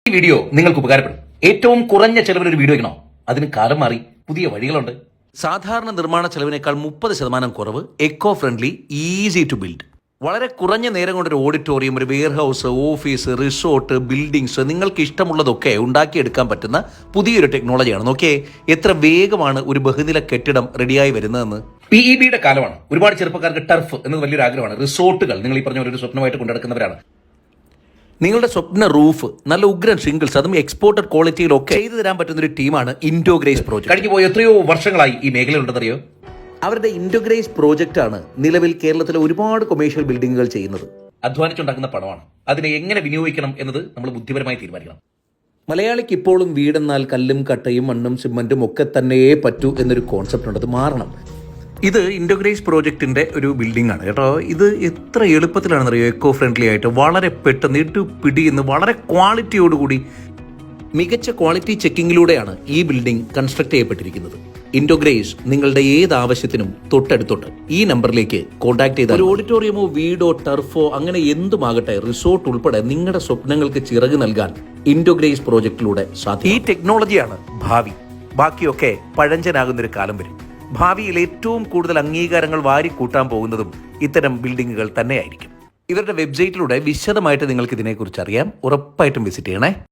ഈ വീഡിയോ നിങ്ങൾക്ക് ഉപകാരപ്പെടും. ഏറ്റവും കുറഞ്ഞ ചെലവിൽ ഒരു വീഡിയോ വയ്ക്കണോ? അതിന് കാലം മാറി, പുതിയ വഴികളുണ്ട്. സാധാരണ നിർമ്മാണ ചെലവിനേക്കാൾ 30% കുറവ്, eco friendly, easy to build. വളരെ കുറഞ്ഞ നേരം കൊണ്ട് ഒരു ഓഡിറ്റോറിയം, ഒരു warehouse, office, resort, buildings, നിങ്ങൾക്ക് ഇഷ്ടമുള്ളതൊക്കെ ഉണ്ടാക്കിയെടുക്കാൻ പറ്റുന്ന പുതിയൊരു ടെക്നോളജിയാണ്. നോക്കിയേ എത്ര വേഗമാണ് ഒരു ബഹുനില കെട്ടിടം റെഡിയായി വരുന്നതെന്ന്. PEBയുടെ കാലമാണ്. ഒരുപാട് ചെറുപ്പക്കാർക്ക് ടർഫ് എന്നത് വലിയൊരു ആഗ്രഹമാണ്. റിസോർട്ടുകൾ നിങ്ങൾ ഈ പറഞ്ഞ ഒരു സ്വപ്നമായിട്ട് കൊണ്ടുനടക്കുന്നവരാണ്. നിങ്ങളുടെ സ്വപ്ന റൂഫ്, നല്ല ഉഗ്രൻ ഷിംഗിൾസ്, അതും എക്സ്പോർട്ടഡ് ക്വാളിറ്റിയിലൊക്കെ ചെയ്തു തരാൻ പറ്റുന്ന ഒരു ടീമാണ് ഇൻഡോഗ്രേസ് പ്രോജക്ട്. കഴിഞ്ഞു പോയ എത്രയോ വർഷങ്ങളായി ഈ മേഖലയുണ്ടെന്നറിയോ? അവരുടെ ഇൻഡോഗ്രേസ് പ്രോജക്റ്റ് ആണ് നിലവിൽ കേരളത്തിലെ ഒരുപാട് കൊമേഴ്ഷ്യൽ ബിൽഡിങ്ങുകൾ ചെയ്യുന്നത്. അധ്വാനിച്ചുണ്ടാക്കുന്ന പണമാണ്. അതിനെ എങ്ങനെ വിനിയോഗിക്കണം എന്നത് നമ്മൾ ബുദ്ധിപരമായി തീരുമാനിക്കണം. മലയാളിക്ക് ഇപ്പോഴും വീടെന്നാൽ കല്ലും കട്ടയും മണ്ണും സിമന്റും ഒക്കെ തന്നെയേ പറ്റൂ എന്നൊരു കോൺസെപ്റ്റ് ഉണ്ട്. അത് മാറണം. ഇത് ഇൻഡോഗ്രേസ് പ്രോജക്റ്റിന്റെ ഒരു ബിൽഡിംഗ് ആണ് കേട്ടോ. ഇത് എത്ര എളുപ്പത്തിലാണെന്നറിയോ? എക്കോ ഫ്രണ്ട്ലി ആയിട്ട് വളരെ പെട്ടെന്ന് പിടിയുന്ന വളരെ ക്വാളിറ്റിയോടുകൂടി മികച്ച ക്വാളിറ്റി ചെക്കിങ്ങിലൂടെയാണ് ഈ ബിൽഡിംഗ് കൺസ്ട്രക്ട് ചെയ്യപ്പെട്ടിരിക്കുന്നത്. ഇൻഡോഗ്രേസ് നിങ്ങളുടെ ഏത് ആവശ്യത്തിനും തൊട്ടടുത്തോട്ട് ഈ നമ്പറിലേക്ക് കോൺടാക്ട് ചെയ്താൽ ഒരു ഓഡിറ്റോറിയമോ വീടോ ടർഫോ അങ്ങനെ എന്തുമാകട്ടെ, റിസോർട്ട് ഉൾപ്പെടെ നിങ്ങളുടെ സ്വപ്നങ്ങൾക്ക് ചിറക് നൽകാൻ ഇൻഡോഗ്രേസ് പ്രോജക്റ്റിലൂടെ സാധിക്കും. ഈ ടെക്നോളജിയാണ് ഭാവി. ബാക്കിയൊക്കെ പഴഞ്ചനാകുന്നൊരു കാലം വരും. ഭാവിയിൽ ഏറ്റവും കൂടുതൽ അംഗീകാരങ്ങൾ വാരിക്കൂട്ടാൻ പോകുന്നതും ഇത്തരം ബിൽഡിങ്ങുകൾ തന്നെയായിരിക്കും. ഇവരുടെ വെബ്സൈറ്റിലൂടെ വിശദമായിട്ട് നിങ്ങൾക്ക് ഇതിനെക്കുറിച്ച് അറിയാം. ഉറപ്പായിട്ടും വിസിറ്റ് ചെയ്യണേ.